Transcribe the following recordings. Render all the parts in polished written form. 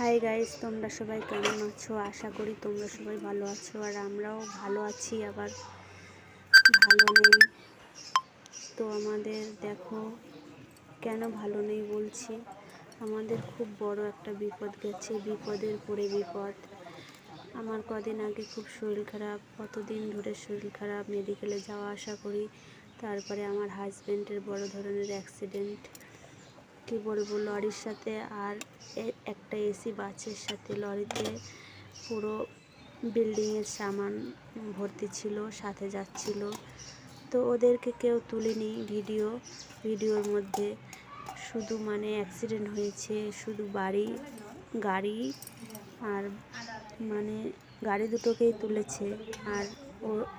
Hi guys, তোমরা সবাই কেমন আছো? আশা করি তোমরা সবাই ভালো আছো, আর আমরাও ভালো আছি, আবার ভালো নেই। তো আমাদের দেখো কেন ভালো নেই বলছি, আমাদের খুব বড় একটা বিপদ গেছে, বিপদের পরে বিপদ। আমার কদিন আগে খুব শরীর খারাপ, কতদিন ধরে শরীর খারাপ, মেডিকেলে যাওয়া আসা করি। তারপরে আমার হাজব্যান্ডের বড় ধরনের অ্যাক্সিডেন্ট, কি বলবো, লরির সাথে আর একটা এসি বাসের সাথে। লরিতে পুরো বিল্ডিংয়ের সামান ভর্তি ছিল, সাথে যাচ্ছিল। তো ওদেরকে কেউ তুলেনি। ভিডিওর মধ্যে শুধু অ্যাক্সিডেন্ট হয়েছে, শুধু গাড়ি আর গাড়ি দুটোকেই তুলেছে, আর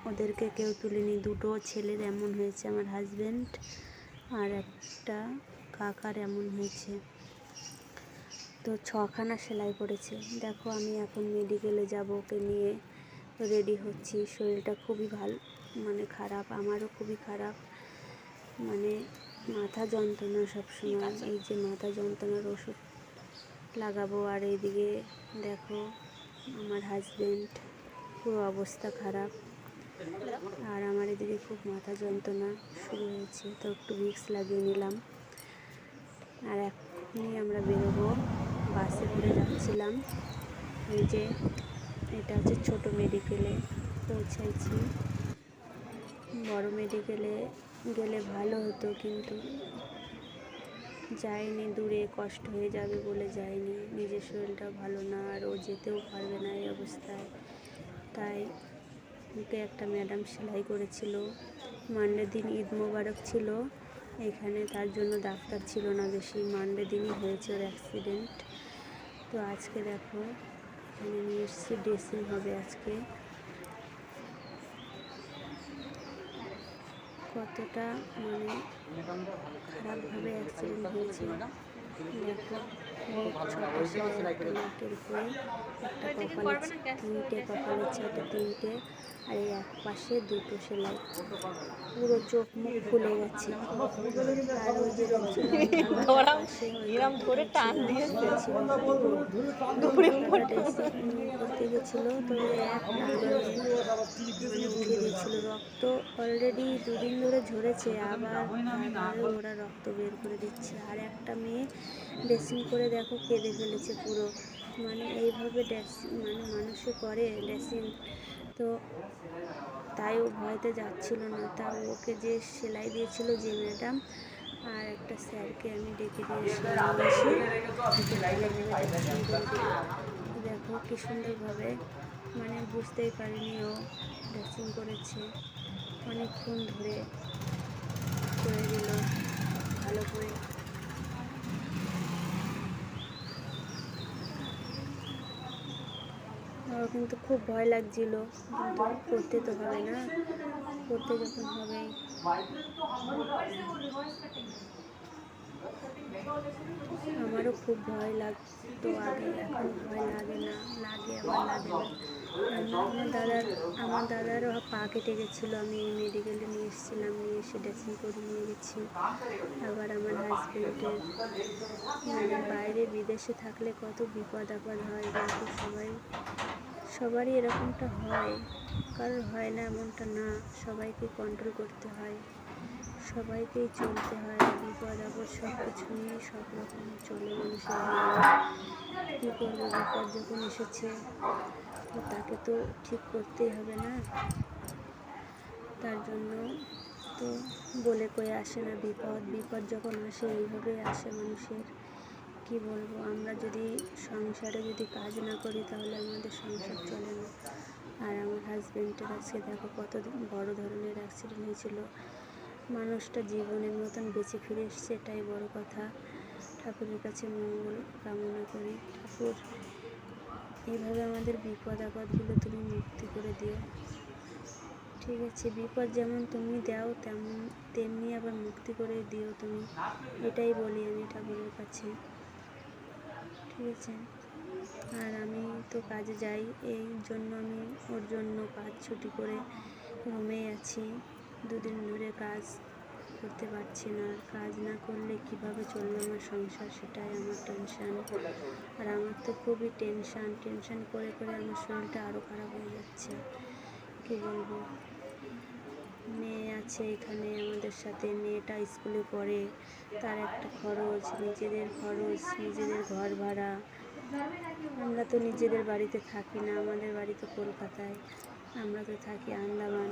ওদেরকে কেউ তুলেনি। দুটো ছেলের এমন হয়েছে, আমার হাজব্যান্ড আর একটা কাকার এমন হয়েছে। তো 6খানা সেলাই পড়েছে। দেখো আমি এখন মেডিকেলে যাব, ওকে নিয়ে রেডি হচ্ছি। শরীরটা খুবই খারাপ, আমারও খুবই খারাপ, মাথা যন্ত্রণা সবসময়। এই যে মাথা যন্ত্রণার ওষুধ লাগাবো, আর এইদিকে দেখো আমার হাজব্যান্ড পুরো অবস্থা খারাপ, আর আমার এদিকে খুব মাথা যন্ত্রণা শুরু হয়েছে। তো একটু ভিক্স লাগিয়ে নিলাম, আর এখনই আমরা বেরোবো। বাসে করে যাচ্ছিলাম। এই যে এটা হচ্ছে ছোট মেডিকেলে পৌঁছাইছি। বড় মেডিকেলে গেলে ভালো হতো, কিন্তু যাইনি, দূরে কষ্ট হয়ে যাবে বলে যাইনি। নিজের শরীরটা ভালো না, আর ও যেতেও পারবে না এই অবস্থায়। তাই ওকে একটা ম্যাডাম সেলাই করেছিল। মানডে দিন ঈদ মোবারক ছিল এখানে, তার জন্য ডাক্তার ছিল না বেশি। মানডে দিনই হয়েছে ওর অ্যাক্সিডেন্ট। তো আজকে দেখো এখানে নিয়ে এসেছি, ড্রেসিং হবে আজকে। কতটা খারাপভাবে অ্যাক্সিডেন্ট হয়েছে দেখো। ছোটো সেলাই, একটা নাকের উপরে, একটা কপালে, তিনটে কপালের ছাটে তিনটে, আর এই এক পাশে দুটো সেলাই। পুরো চোখ মুখ ফুলে গেছে। আর ওই যে করতে গেছিল, তো এক উঠিয়ে দিয়েছিল। রক্ত অলরেডি 2 দিন ধরে ঝরেছে, আবার ওরা রক্ত বের করে দিচ্ছে। আর একটা মেয়ে ড্রেসিং করে দেখো কেঁদে ফেলেছে পুরো। এইভাবে মানুষে করে ড্রেসিং। তো তাই ও ভয়তে যাচ্ছিল না। তা ওকে যে সেলাই দিয়েছিল যে ম্যাডাম, আর একটা স্যারকে আমি ডেকে দিয়েছিলাম, দেখো কি সুন্দরভাবে, বুঝতেই পারিনি ও ড্রেসিং করেছে। অনেকক্ষণ ধরে করে দিল ভালো করে। আমার কিন্তু খুব ভয় লাগছিল, কিন্তু করতে তো হবে না, করতে যখন হবেই। আমারও খুব ভয় লাগতো আগে, এখন ভয় লাগে না, লাগে আবার লাগে না। আমার দাদারও পা কেটে গেছিলো, আমি এই মেডিকেলে নিয়ে এসেছিলাম, নিয়ে এসে ড্রেসিং করে নিয়ে গেছি। আবার আমার হাজব্যান্ডের বাইরে বিদেশে থাকলে কত বিপদ আপদ হয়, কিন্তু সবারই এরকমটা হয়, কারোর হয় না এমনটা না। সবাইকে কন্ট্রোল করতে হয়, সবাইকেই চলতে হয়, বিপদ আপদ সব কিছু নিয়ে সব রকম চলে মানুষের। কী করবো, বিপদ যখন এসেছে তো তাকে তো ঠিক করতেই হবে না। তার জন্য তো বলে কয়ে আসে না, বিপদ যখন আসে এইভাবেই আসে মানুষের। কি বলবো, আমরা যদি সংসারে কাজ না করি তাহলে আমাদের সংসার চলে না। আর আমার হাজব্যান্ডের আজকে দেখো কত বড় ধরনের অ্যাক্সিডেন্ট হয়েছিল। মানুষটা জীবনের মতন বেঁচে ফিরে এসছে, এটাই বড় কথা। ঠাকুরের কাছে মঙ্গল কামনা করি, ঠাকুর এইভাবে আমাদের বিপদ আপদগুলো তুমি মুক্তি করে দিও। ঠিক আছে, বিপদ যেমন তুমি দাও তেমনি আবার মুক্তি করে দিও তুমি, এটাই বলি আমি ঠাকুরের কাছে। ঠিক আছে, আর আমি তো কাজে যাই, এই জন্য আমি ওর জন্য কাজ ছুটি করে রুমেই আছি। 2 দিন ধরে কাজ করতে পারছি না। আর কাজ না করলে কিভাবে চলবে আমার সংসার, সেটাই আমার টেনশান। আর আমার তো খুবই টেনশান করে করে আমার শরীরটা আরও খারাপ হয়ে যাচ্ছে। কী বলবো, মেয়ে আছে এখানে আমাদের সাথে, মেয়েটা স্কুলে পড়ে, তার একটা খরচ, নিজেদের ঘর ভাড়া। আমরা তো নিজেদের বাড়িতে থাকি না, আমাদের বাড়ি তো কলকাতায়, আমরা তো থাকি আন্দামান।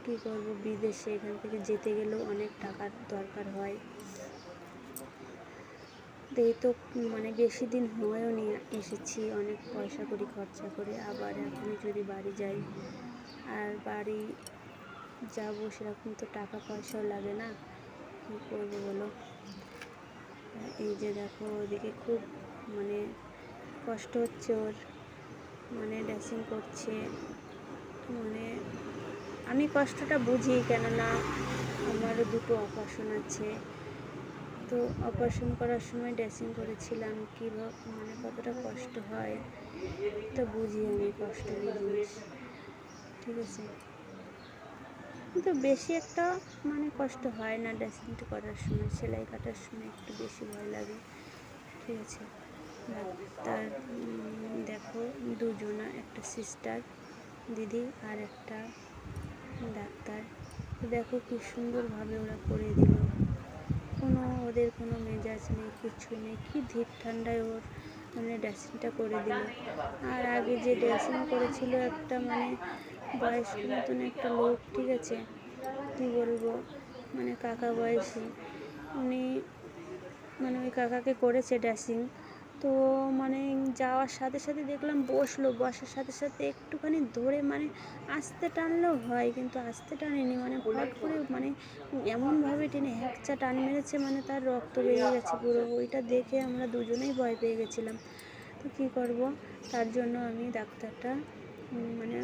কী করব, বিদেশে এখান থেকে যেতে গেলেও অনেক টাকার দরকার হয়। এই তো মানে বেশি দিন হয়েও নিয়ে এসেছি, অনেক পয়সা করি খরচা করে, আবার এখনই যদি বাড়ি যাই, আর বাড়ি যাব সেরকম তো টাকা পয়সাও লাগে না, কী করবো বলো। এই যে দেখো ওদিকে খুব মানে কষ্ট হচ্ছে ওর, মানে ড্রেসিং করছে। মানে আমি কষ্টটা বুঝি, কেননা আমারও দুটো অপারেশন আছে। তো অপারেশন করার সময় ড্রেসিং করেছিলাম, কীভাবে মানে কতটা কষ্ট হয় তো বুঝি আমি কষ্টের জিনিস, ঠিক আছে। কিন্তু বেশি একটা মানে কষ্ট হয় না ড্রেসিংটা করার সময়, সেলাই কাটার সময় একটু বেশি ভয় লাগে, ঠিক আছে। ডাক্তার দেখো দুজনা, একটা সিস্টার দিদি আর একটা ডাক্তার, দেখো কি সুন্দরভাবে ওরা করে দিল, ওদের কোনো মেজাজ নেই, কিছু নেই, কি ধীর ঠান্ডায় ওর মানে ড্রেসিংটা করে দিল। আর আগে যে ড্রেসিং করেছিল একটা মানে বয়স্ক মতন একটা লোক, ঠিক আছে, কী বলবো, মানে কাকা বয়সী, উনি মানে ওই কাকাকে করেছে ড্রেসিং। তো মানে যাওয়ার সাথে সাথে দেখলাম বসার সাথে সাথে একটুখানি ধরে মানে আস্তে টানলেও হয়, কিন্তু আস্তে টানেনি, মানে ফট করে মানে এমনভাবে টেনে হ্যাকচা টান মেরেছে, মানে তার রক্ত বেরিয়ে গেছে পুরো। ওইটা দেখে আমরা দুজনেই ভয় পেয়ে গেছিলাম। তো কী করব, তার জন্য আমি ডাক্তারটা মানে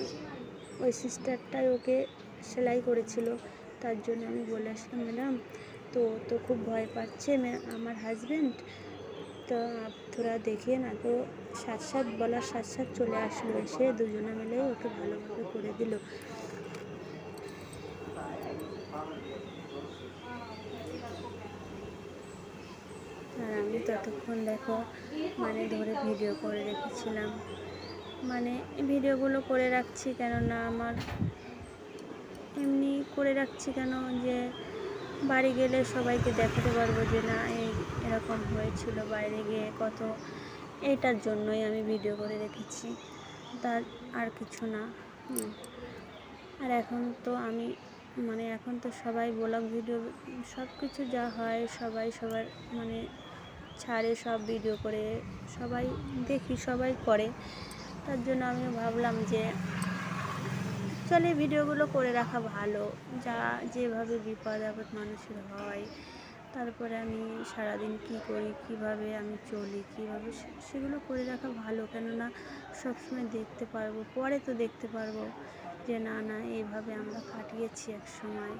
ওই সিস্টারটাই ওকে সেলাই করেছিল, তার জন্য আমি বলে আসলাম, ম্যাডাম তো খুব ভয় পাচ্ছে আমার হাজব্যান্ড, তো তোরা দেখিয়ে না। তো বলার সাথে চলে আসলো, এসে দুজনে মিলে ওকে ভালোভাবে করে দিল। আর আমি ততক্ষণ দেখো মানে ধরে ভিডিও করে রেখেছিলাম, মানে ভিডিওগুলো করে রাখছি কেননা আমার এমনি করে রাখছি কেন, যে বাড়ি গেলে সবাইকে দেখাতে পারবো যে না এরকম হয়েছিল বাইরে গিয়ে কত, এইটার জন্যই আমি ভিডিও করে রেখেছি, তার আর কিছু না। আর এখন তো আমি মানে এখন তো সবাই ব্লগ ভিডিও সব কিছু যা হয় সবাই সবার মানে ছাড়ে, সব ভিডিও করে সবাই দেখি, সবাই করে, তার জন্য আমিও ভাবলাম যে চলে ভিডিওগুলো করে রাখা ভালো, যেভাবে বিপদ আপদ মানুষের হয়, তারপরে আমি সারাদিন কী করি, কীভাবে আমি চলি, কীভাবে সেগুলো করে রাখা ভালো, কেননা সবসময় দেখতে পারবো, পরে তো দেখতে পারবো যে না এইভাবে আমরা কাটিয়েছি এক সময়,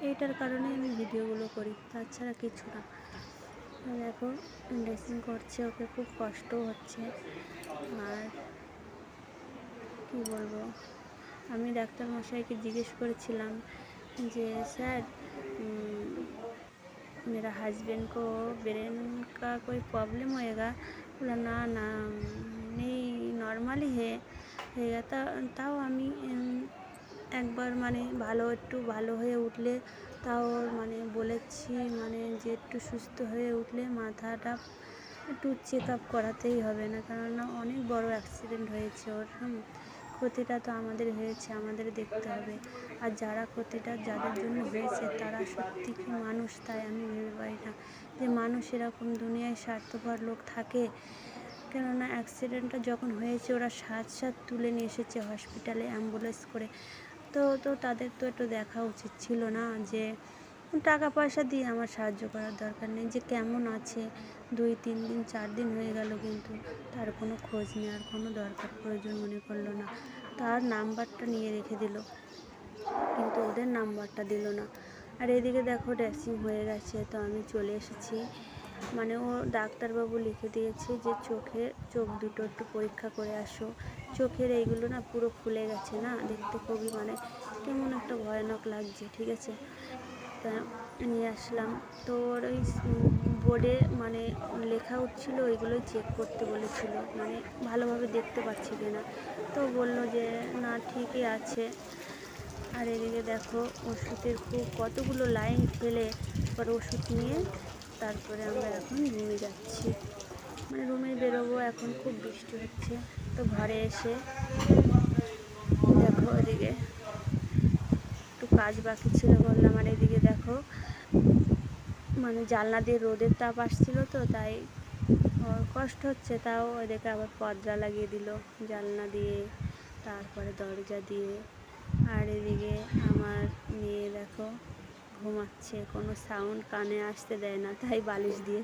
এইটার কারণে আমি ভিডিওগুলো করি, তাছাড়া কিছু না। দেখো ড্রেসিং করছে, ওকে খুব কষ্টও হচ্ছে। আর কী বলবো, আমি ডাক্তার মশাইকে জিজ্ঞেস করেছিলাম যে স্যার मेरा हस्बैंड को ब्रेन का कोई प्रॉब्लम होएगा, बोला ना नहीं नॉर्मली है তাও আমি একবার মানে একটু ভালো হয়ে উঠলে তাও মানে বলেছি মানে যে একটু সুস্থ হয়ে উঠলে মাথাটা একটু চেক আপ করাতেই হবে, না কেননা অনেক বড় অ্যাক্সিডেন্ট হয়েছে ওর, ক্ষতিটা তো আমাদের হয়েছে, আমাদের দেখতে হবে। আর যাদের জন্য হয়েছে তারা সত্যি কি মানুষ, তাই আমি ভেবে পাই না যে মানুষ এরকম দুনিয়ায় স্বার্থপর লোক থাকে। কেননা অ্যাক্সিডেন্টটা যখন হয়েছে ওরা সাথ তুলে নিয়ে এসেছে হসপিটালে অ্যাম্বুলেন্স করে, তো তাদের তো একটু দেখা উচিত ছিল না যে টাকা পয়সা দিয়ে আমার সাহায্য করার দরকার নেই, যে কেমন আছে 2-3 দিন 4 দিন হয়ে গেল, কিন্তু তার কোনো খোঁজ নেওয়ার কোনো দরকার প্রয়োজন মনে করলো না। তার নাম্বারটা নিয়ে রেখে দিল, কিন্তু ওদের নাম্বারটা দিল না। আর এদিকে দেখো ড্রেসিং হয়ে গেছে, তো আমি চলে এসেছি, মানে ও ডাক্তারবাবু লিখে দিয়েছে যে চোখ দুটো একটু পরীক্ষা করে আসো, চোখের এইগুলো না পুরো ফুলে গেছে না, দেখতে খুবই মানে কেমন একটা ভয়ানক লাগছে, ঠিক আছে। তা নিয়ে আসলাম, তো ওর ওই বোর্ডে মানে লেখা উঠছিলো, ওইগুলোই চেক করতে বলেছিল, মানে ভালোভাবে দেখতে পাচ্ছি কিনা। তো বললো যে না ঠিকই আছে। আর এদিকে দেখো ওষুধের কতগুলো লাইন ফেলে পর ওষুধ নিয়ে তারপরে আমরা এখন রুমে যাচ্ছি, মানে রুমে বেরোবো। এখন খুব বৃষ্টি হচ্ছে, তো ঘরে এসে দেখো এদিকে একটু কাজ বাকি ছিল বললাম। আর এদিকে দেখো মানে জানলা দিয়ে রোদের তাপ আসছিল, তো তাই ওর কষ্ট হচ্ছে, তাও ওদেরকে আবার পর্দা লাগিয়ে দিল জানলা দিয়ে, তারপরে দরজা দিয়ে। আর এদিকে আমার মেয়ে দেখো ঘুমাচ্ছে, কোনো সাউন্ড কানে আসতে দেয় না, তাই বালিশ দিয়ে